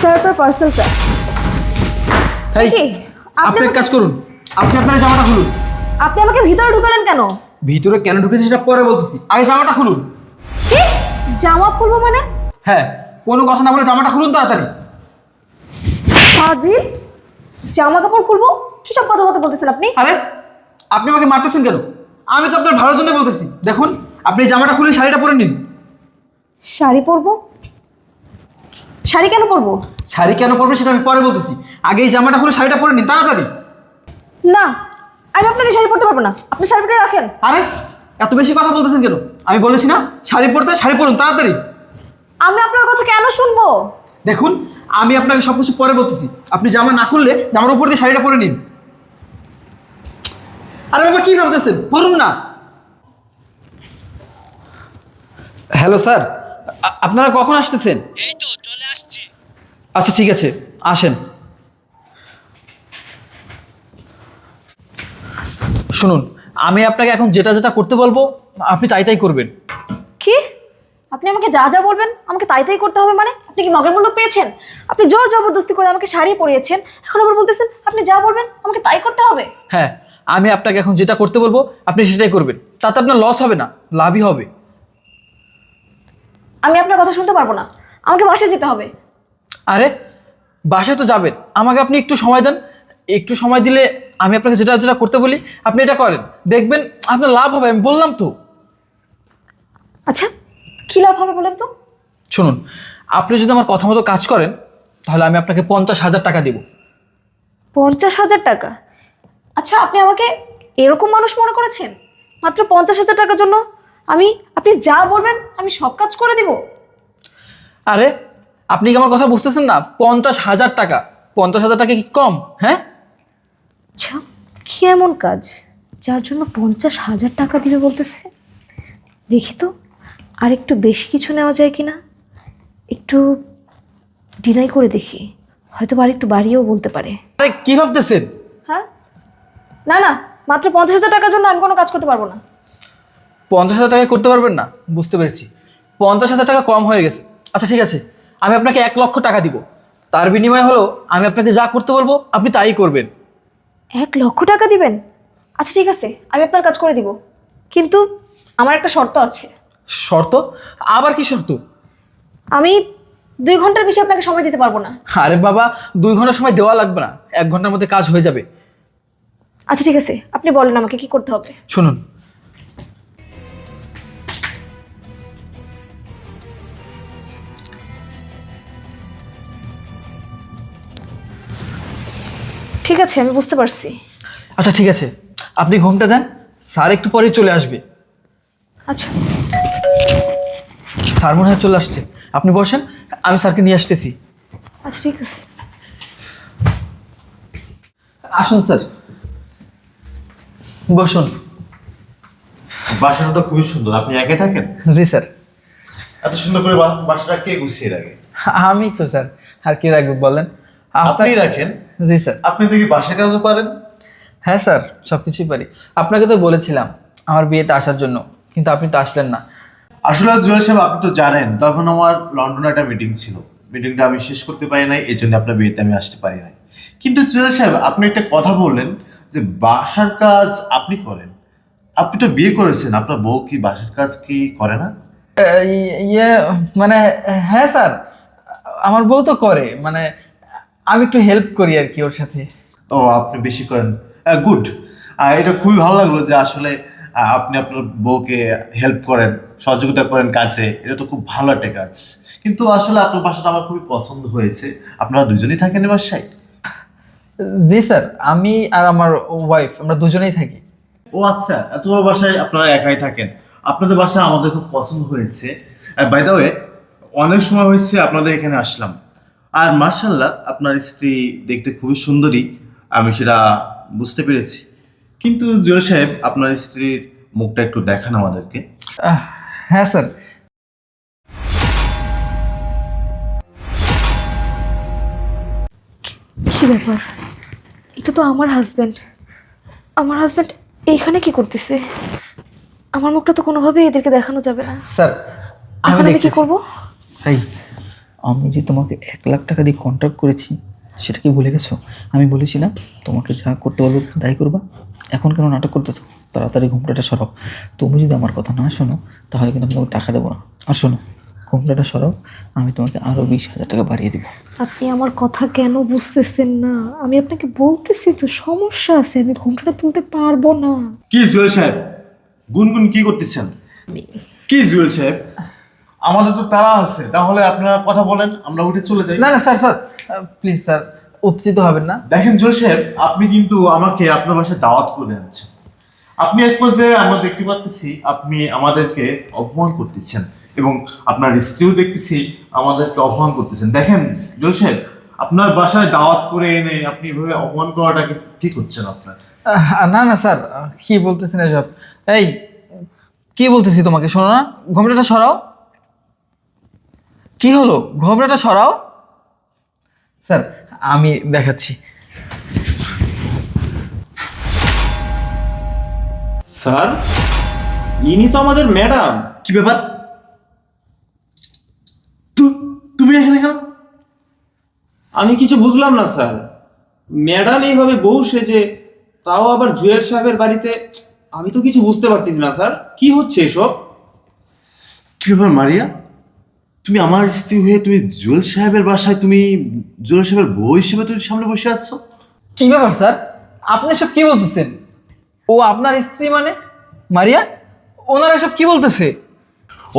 Sir আপনার পার্সেলটা এই, কি আপনি এক কাজ করুন, আপনি আপনার জামাটা খুলুন। আপনি আমাকে ভিতরে ঢুকালেন কেন? ভিতরে কেন ঢুকেছি সেটা পরে বলতেছি, আগে জামাটা খুলুন। কি জামা খুলবো মানে? হ্যাঁ, কোনো কথা না বলে জামাটা খুলুন তাড়াতাড়ি। ফাজিল, জামা কাপড় খুলবো? কি সব কথা বলতেছেন আপনি? আরে আপনি আমাকে মারতেছেন কেন? আমি তো আপনার ভালোর জন্য বলতেছি। দেখুন, আপনি জামাটা খুলে শাড়িটা পরে নিন। শাড়ি পরবো? শাড়ি কেন পরবো? শাড়ি কেন পরবে সেটা আমি পরে বলতেছি, আগে এই জামাটা খুলে শাড়িটা পরে নিন তাড়াতাড়ি। না, আমি আপনাকে শাড়ি পরতে পারবো না। আপনি শাড়ি পরে রাখেন। আরে এত বেশি কথা বলতেছেন কেন? আমি বলেছি না শাড়ি পরতে, শাড়ি পরুন তাড়াতাড়ি। আমি আপনার কথা কেন শুনবো? দেখুন, আমি আপনাকে সব কিছু পরে বলতেছি, আপনি জামা না খুললে জামার উপর দিয়ে শাড়িটা পরে নিন। আরে বাবা কি ভাবতেছেন, পড়ুন না। হ্যালো স্যার, আপনারা কখন আসতেছেন? এই তো চলে আসছি। আচ্ছা ঠিক আছে, আসেন। শুনুন, আমি আপনাকে এখন যেটা যেটা করতে বলবো আপনি তাই তাই করবেন। কি? আপনি আমাকে যা যা বলবেন আমাকে তাই তাই করতে হবে মানে? আপনি কি মগের মূল্য পেয়েছেন? আপনি জোর জবরদস্তি করে আমাকে শাড়ি পরিয়েছেন, এখন আবার বলতেছেন আপনি যা বলবেন আমাকে তাই করতে হবে? হ্যাঁ, আমি আপনাকে এখন যেটা করতে বলবো আপনি সেটাই করবেন, তাতে আপনার লস হবে না, লাভই হবে। আমি আপনার কথা শুনতে পারবো না, আমাকে বাসায় যেতে হবে। আরে বাসায় তো যাবেন, আমাকে আপনি একটু সময় দেন। একটু সময় দিলে আমি আপনাকে যেটা যেটা করতে বলি আপনি এটা করেন, দেখবেন আপনার লাভ হবে, আমি বললাম তো। আচ্ছা, কি লাভ হবে বলেন তো? শুনুন, আপনি যদি আমার কথা মতো কাজ করেন তাহলে আমি আপনাকে 50,000 টাকা দেবো। 50,000 টাকা? আচ্ছা, আপনি আমাকে এরকম মানুষ মনে করেছেন? মাত্র 50,000 টাকার জন্য আপনি যা বলবেন আমি সব কাজ করে দিব? আরে আপনি কি আমার কথা বুঝতেছেন না? 50,000 টাকা, 50,000 টাকা কি কম? হ্যাঁ, আচ্ছা, কি এমন কাজ যার জন্য 50,000 টাকা দিবে বলতেছে? দেখি তো আর একটু বেশি কিছু নেওয়া যায় কিনা, একটু ডিনাই করে দেখি, হয়তো আর একটু বাড়িয়েও বলতে পারে। আরে কি ভাবতেছেন? হ্যাঁ, না না, মাত্র 50,000 টাকার জন্য আমি কোনো কাজ করতে পারবো না। 50,000 টাকায় করতে পারবেন না? বুঝতে পেরেছি, 50,000 টাকা কম হয়ে গেছে। আচ্ছা ঠিক আছে, আমি আপনাকে 1,00,000 টাকা দিব, তার বিনিময়ে হলো আমি আপনাকে যা করতে বলবো আপনি তাই করবেন। 1,00,000 টাকা দিবেন? আচ্ছা ঠিক আছে, আমি আপনার কাজ করে দিব, কিন্তু আমার একটা শর্ত আছে। শর্ত? আবার কি শর্ত? আমি 2 ঘন্টার বেশি আপনাকে সময় দিতে পারবো না। আরে বাবা, 2 ঘন্টা সময় দেওয়া লাগবে না, 1 ঘন্টার মধ্যে কাজ হয়ে যাবে। আচ্ছা ঠিক আছে, আপনি বলেন আমাকে কি করতে হবে। শুনুন, ঠিক আছে, আমি বুঝতে পারছি। আচ্ছা ঠিক আছে, আপনি ঘুমটা দেন, স্যার একটু পরেই চলে আসবে। আচ্ছা, স্যার মনে হয় চলে আসছে, আপনি বসেন, আমি স্যারকে নিয়ে আসতেছি। আচ্ছা ঠিক আছে। আসুন স্যার, বসুন। বাসাটা তো খুবই সুন্দর। আপনি একাই থাকেন? জি স্যার। এত সুন্দর করে বাসাটা কে গুছিয়ে রাখে? আমি তো স্যার, আর কি রাখবো বলেন? আপনি রাখেন? জি স্যার। আপনি দেখি বাসা কাজও পারেন? হ্যাঁ স্যার, সব কিছুই পারি। আপনাকে তো বলেছিলাম আমার বিয়েতে আসার জন্য, কিন্তু আপনি তো আসলেন না। আসলে জুয়েল সাহেব, আপনি তো জানেন তখন আমার লন্ডনে একটা মিটিং ছিল। মিটিংটা আমি শেষ করতে পারি নাই, এই জন্য আপনার বিয়েতে আমি আসতে পারি নাই। কিন্তু জুয়েল সাহেব, আপনি একটা কথা বললেন যে বাসার কাজ আপনি করেন। আপনি তো বিয়ে করেছেন, আপনার বউ কি বাসার কাজ কি করে না? ইয়ে মানে, হ্যাঁ স্যার, আমার বউ তো করে, মানে আমি একটু হেল্প করি আর কি ওর সাথে। ও, আপনি বেশি করেন, গুড। এটা খুবই ভালো লাগলো যে আসলে আপনি আপনার বউকে হেল্প করেন, সহযোগিতা করেন কাজে। এটা তো খুব ভালো একটা কাজ। কিন্তু আসলে আপনার বাসাটা আমার খুবই পছন্দ হয়েছে। আপনারা দুজনেই থাকেন এই বাসায়? জি স্যার, আমি আর আমার ওয়াইফ আমরা দুজনেই থাকি। ও আচ্ছা, এত বড় বাসায় আপনারা একাই থাকেন। আপনাদের বাসা আমাদের খুব পছন্দ হয়েছে। বাই দ্য ওয়ে, অনেক সময় হয়েছে আপনাদের এখানে আসলাম। আর মার্শাল্লাহ, আপনার স্ত্রী দেখতে খুবই সুন্দরী, আমি সেটা বুঝতে পেরেছি। কিন্তু জয় সাহেব, আপনার স্ত্রীর মুখটা একটু দেখান আমাদেরকে। হ্যাঁ স্যার। কি ব্যাপার? এটা তো আমার হাজব্যান্ড। আমার হাজব্যান্ড এইখানে কি করতেছে? আমার মুখটা তো কোনোভাবেই এদেরকে দেখানো যাবে না। স্যার, আমি এখন আমি কি দেখতেছি। করব? এই আমি যে তোমাকে 1 লাখ টাকা দিয়ে কন্ট্রাক্ট করেছি সেটা কি ভুলে গেছো? আমি বলেছি না তোমাকে যা করতে বলবো তাই করবা। এখন কেন নাটক করতেছো? তাড়াতাড়ি ঘুমটাটা সরাও। তুমি যদি আমার কথা না শোনো তাহলে কিন্তু আমি তোমাকে টাকা দেবো না। আর শোনো, ঘুমটাটা সরাও, আমি তোমাকে আরও 20,000 টাকা বাড়িয়ে দেবো। আপনি আমার কথা কেন বুঝতেছেন না? আমি আপনাকে বলতেছি তো সমস্যা আছে, আমি ঘুমটা তুলতে পারবো না। কি জুয়েল সাহেব, গুনগুন কি করতেছেন? কি জুয়েল সাহেব, আমাদের তো তারা আছে, তাহলে আপনারা কথা বলেন, আমরা উঠে চলে যাই। না না স্যার, স্যার প্লিজ স্যার, উত্তেজিত হবেন না। দেখেন জুয়েল সাহেব, আপনি কিন্তু আমাকে আপনার বাসায় দাওয়াত করে আনছেন। আপনি এক পর্যায়ে আমরা দেখতে পাচ্ছি আপনি আমাদেরকে অপমান করতেছেন এবং আপনার স্ত্রীও দেখতেছি আমাদেরকে অপমান করতেছেন। দেখেন জুয়েল সাহেব, আপনার বাসায় দাওয়াত করে এনে আপনি এভাবে অপমান করাটা কি করছেন আপনার? না না স্যার, কি বলতেছেন এসব? এই কি বলতেছি তোমাকে, শোনো না, ঘোমটাটা সরাও। কি হলো, ঘোমটাটা সরাও। স্যার আমি দেখাচ্ছি। স্যার, ইনি তো আমাদের ম্যাডাম। কি ব্যাপার, তুমি এখানে কেন? আমি কিছু বুঝলাম না স্যার। ম্যাডাম এইভাবে বউ সেজে, তাও আবার জুয়েল সাহেবের বাড়িতে, আমি তো কিছু বুঝতে পারতেছি না স্যার, কি হচ্ছে এসব? কি ব্যাপার মারিয়া, তুমি আমার স্ত্রী হয়ে তুমি জুয়েল সাহেবের বাসায়, তুমি জুয়েল সাহেবের বউ হিসেবে তুমি সামনে বসে আছো? কি ব্যাপার স্যার, আপনি সব কি বলতেছেন? ও আপনার স্ত্রী মানে? মারিয়া, ওনারা সব কি বলতেছে?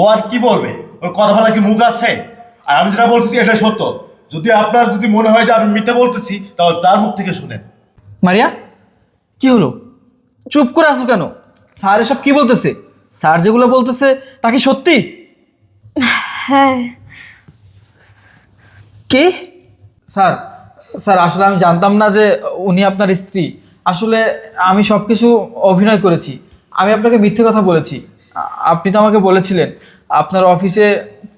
ও আর কি বলবে, ওর কথা বলা কি মুখ আছে? আর আমি যেটা বলতেছি এটা সত্য। যদি আপনার যদি মনে হয় যে আমি মিথ্যা বলতেছি, তাহলে তার মুখ থেকে শুনেন। মারিয়া, কি হলো, চুপ করে আছো কেন? স্যার এসব কি বলতেছে? স্যার যেগুলো বলতেছে তা কি সত্যি? হ্যাঁ। কি? স্যার, স্যার আসলে আমি জানতাম না যে উনি আপনার স্ত্রী। আসলে আমি সব কিছু অভিনয় করেছি। আমি আপনাকে মিথ্যে কথা বলেছি। আপনি তো আমাকে বলেছিলেন আপনার অফিসে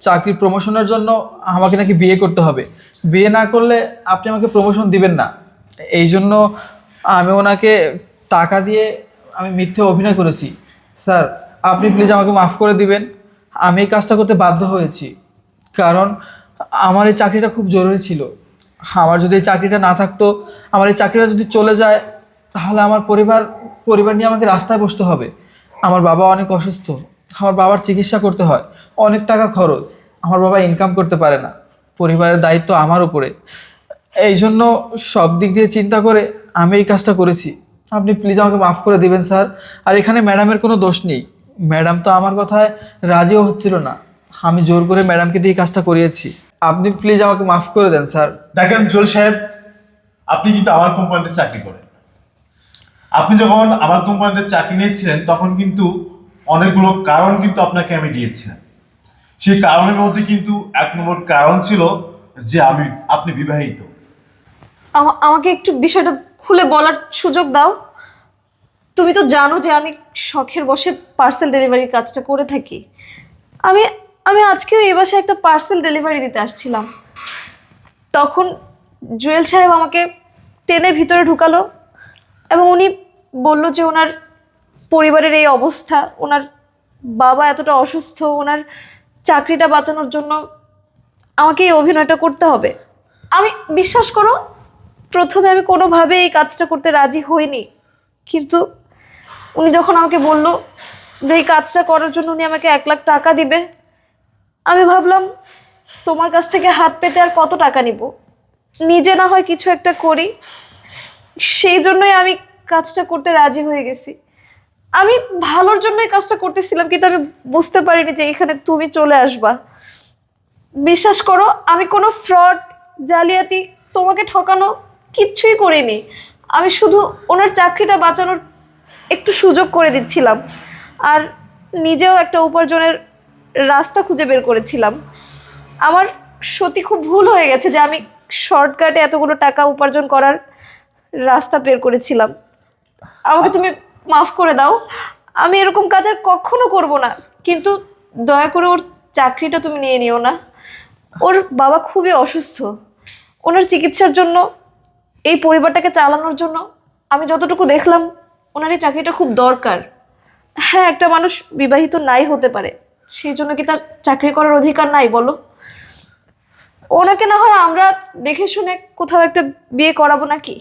চাকরির প্রমোশনের জন্য আমাকে নাকি বিয়ে করতে হবে। বিয়ে না করলে আপনি আমাকে প্রমোশন দিবেন না। এই জন্য আমি ওনাকে টাকা দিয়ে আমি মিথ্যে অভিনয় করেছি। স্যার আপনি প্লিজ আমাকে মাফ করে দিবেন। আমি এই কাজটা করতে বাধ্য হয়েছি, কারণ আমার এই চাকরিটা খুব জরুরি ছিল। আমার যদি এই চাকরিটা না থাকতো, আমার এই চাকরিটা যদি চলে যায়, তাহলে আমার পরিবার নিয়ে আমাকে রাস্তায় বসতে হবে। আমার বাবা অনেক অসুস্থ, আমার বাবার চিকিৎসা করতে হয়, অনেক টাকা খরচ। আমার বাবা ইনকাম করতে পারে না, পরিবারের দায়িত্ব আমার উপরে। এই জন্য সব দিক দিয়ে চিন্তা করে আমি এই কাজটা করেছি। আপনি প্লিজ আমাকে মাফ করে দিবেন স্যার। আর এখানে ম্যাডামের কোনো দোষ নেই। ম্যাডাম তো আমার কথায় রাজিও হচ্ছিল না। আমি জোর করে ম্যাডামকে দিয়ে কাজটা করিয়েছি। আপনি প্লিজ আমাকে মাফ করে দেন স্যার। দেখেন জুয়েল সাহেব, আপনি কিন্তু আমার কোম্পানিতে চাকরি করেন। আপনি যখন আমার কোম্পানিতে চাকরি নিয়েছিলেন তখন কিন্তু অনেকগুলো কারণ কিন্তু আপনাকে আমি দিয়েছিলাম। সেই কারণের মধ্যে কিন্তু 1 নম্বর কারণ ছিল যে আপনি বিবাহিত। আমাকে একটু বিষয়টা খুলে বলার সুযোগ দাও। তুমি তো জানো যে আমি শখের বশে পার্সেল ডেলিভারির কাজটা করে থাকি। আমি আমি আজকেও এই বাসায় একটা পার্সেল ডেলিভারি দিতে আসছিলাম। তখন জুয়েল সাহেব আমাকে টেনে ভিতরে ঢুকালো এবং উনি বলল যে ওনার পরিবারের এই অবস্থা, ওনার বাবা এতটা অসুস্থ, ওনার চাকরিটা বাঁচানোর জন্য আমাকে এই অভিনয়টা করতে হবে। আমি বিশ্বাস করো, প্রথমে আমি কোনোভাবে এই কাজটা করতে রাজি হইনি, কিন্তু উনি যখন আমাকে বলল যে এই কাজটা করার জন্য উনি আমাকে 1 লাখ টাকা দিবে, আমি ভাবলাম তোমার কাছ থেকে হাত পেতে আর কত টাকা নিব, নিজে না হয় কিছু একটা করি। সেই জন্যই আমি কাজটা করতে রাজি হয়ে গেছি। আমি ভালোর জন্যই কাজটা করতেছিলাম, কিন্তু আমি বুঝতে পারিনি যে এখানে তুমি চলে আসবা। বিশ্বাস করো, আমি কোনো ফ্রড, জালিয়াতি, তোমাকে ঠকানো কিচ্ছুই করিনি। আমি শুধু ওনার চাকরিটা বাঁচানোর একটু সুযোগ করে দিচ্ছিলাম, আর নিজেও একটা উপার্জনের রাস্তা খুঁজে বের করেছিলাম। আমার সত্যি খুব ভুল হয়ে গেছে যে আমি শর্টকাটে এতগুলো টাকা উপার্জন করার রাস্তা বের করেছিলাম। আমাকে তুমি মাফ করে দাও। আমি এরকম কাজ আর কখনো করব না, কিন্তু দয়া করে ওর চাকরিটা তুমি নিয়ে নিও না। ওর বাবা খুবই অসুস্থ, ওনার চিকিৎসার জন্য, এই পরিবারটাকে চালানোর জন্য আমি যতটুকু দেখলাম ওনার এই চাকরিটা খুব দরকার। হ্যাঁ, একটা মানুষ বিবাহিত নাই হতে পারে, সেই জন্য কি তার চাকরি করার অধিকার নাই বলো? ওনাকে না হয় আমরা দেখে শুনে কোথাও একটা বিয়ে করাবো নাকি?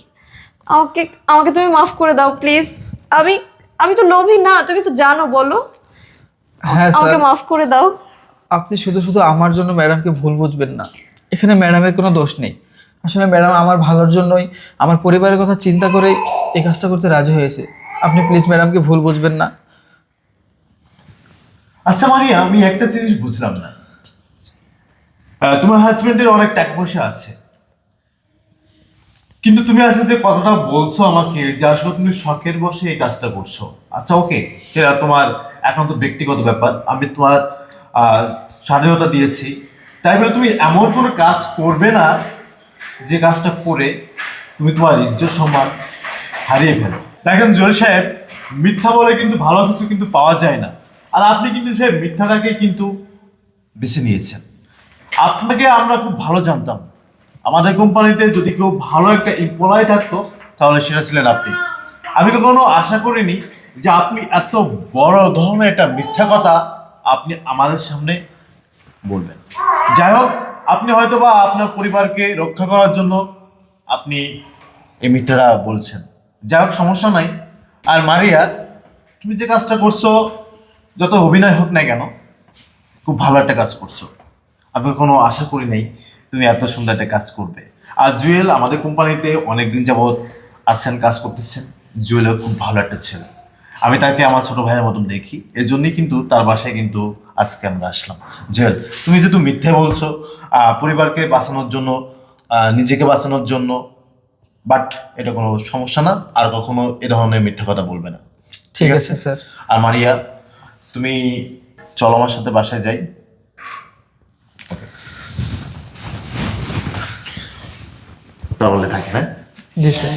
আমাকে আমাকে তুমি মাফ করে দাও প্লিজ। আমি আমি তো লোভী না, তুমি তো জানো, বলো। হ্যাঁ আমাকে স্যার, মাফ করে দাও। আপনি শুধু শুধু আমার জন্য ম্যাডামকে ভুল বুঝবেন না। এখানে ম্যাডামের কোনো দোষ নেই। আসলে ম্যাডাম আমার ভালোর জন্যই, আমার পরিবারের কথা চিন্তা করেই এই কাজটা করতে রাজি হয়েছে। আপনি প্লিজ ম্যাডামকে ভুল বুঝবেন না। আচ্ছা মারিয়া, আমি একটা জিনিস বুঝলাম না। তোমার হাজবেন্ডের অনেক টাকা পয়সা আছে, কিন্তু তুমি আজকে যে কথাটা বলছো আমাকে যে আসলে তুমি শখের বসে এই কাজটা করছো। আচ্ছা ওকে, সেটা তোমার একান্ত ব্যক্তিগত ব্যাপার। আমি তোমার আহ, স্বাধীনতা দিয়েছি, তাই বলে তুমি এমন কোনো কাজ করবে না যে কাজটা করে তুমি তোমার ইজ্জত সম্মান হারিয়ে ফেলো। দেখেন জয় সাহেব, মিথ্যা বলে কিন্তু ভালো কিছু কিন্তু পাওয়া যায় না। আর আপনি কিন্তু সেই মিথ্যাটাকে কিন্তু বেছে নিয়েছেন। আপনাকে আমরা খুব ভালো জানতাম। আমাদের কোম্পানিতে যদি কেউ ভালো একটা এমপ্লয় থাকতো তাহলে সেটা ছিলেন আপনি। আমি কখনো আশা করিনি যে আপনি এত বড় ধরনের একটা মিথ্যা কথা আপনি আমাদের সামনে বলবেন। যাই হোক, আপনি হয়তোবা আপনার পরিবারকে রক্ষা করার জন্য আপনি এই মিথ্যাটা বলছেন। যাই হোক, সমস্যা নাই। আর মারিয়া, তুমি যে কাজটা করছো, যত অভিনয় হোক না কেন, খুব ভালো একটা কাজ করছো। আমি কোনো আশা করি নাই তুমি এত সুন্দর একটা কাজ করবে। আর জুয়েল আমাদের কোম্পানিতে অনেকদিন যাবৎ আছেন, কাজ করতেছেন। জুয়েলও খুব ভালো একটা ছেলে। আমি তাকে আমার ছোট ভাইয়ের মতন দেখি, এজন্যই কিন্তু তার বাসায় কিন্তু আজকে আমরা আসলাম। জুয়েল, তুমি যেহেতু মিথ্যে বলছো পরিবারকে বাঁচানোর জন্য, নিজেকে বাঁচানোর জন্য, বাট এটা কোনো সমস্যা না। আর কখনো এ ধরনের মিথ্যা কথা বলবে না, ঠিক আছে স্যার। আর মারিয়া, তুমি চলো আমার সাথে বাসায় যাই। তাহলে থাকি, হ্যাঁ? জি স্যার।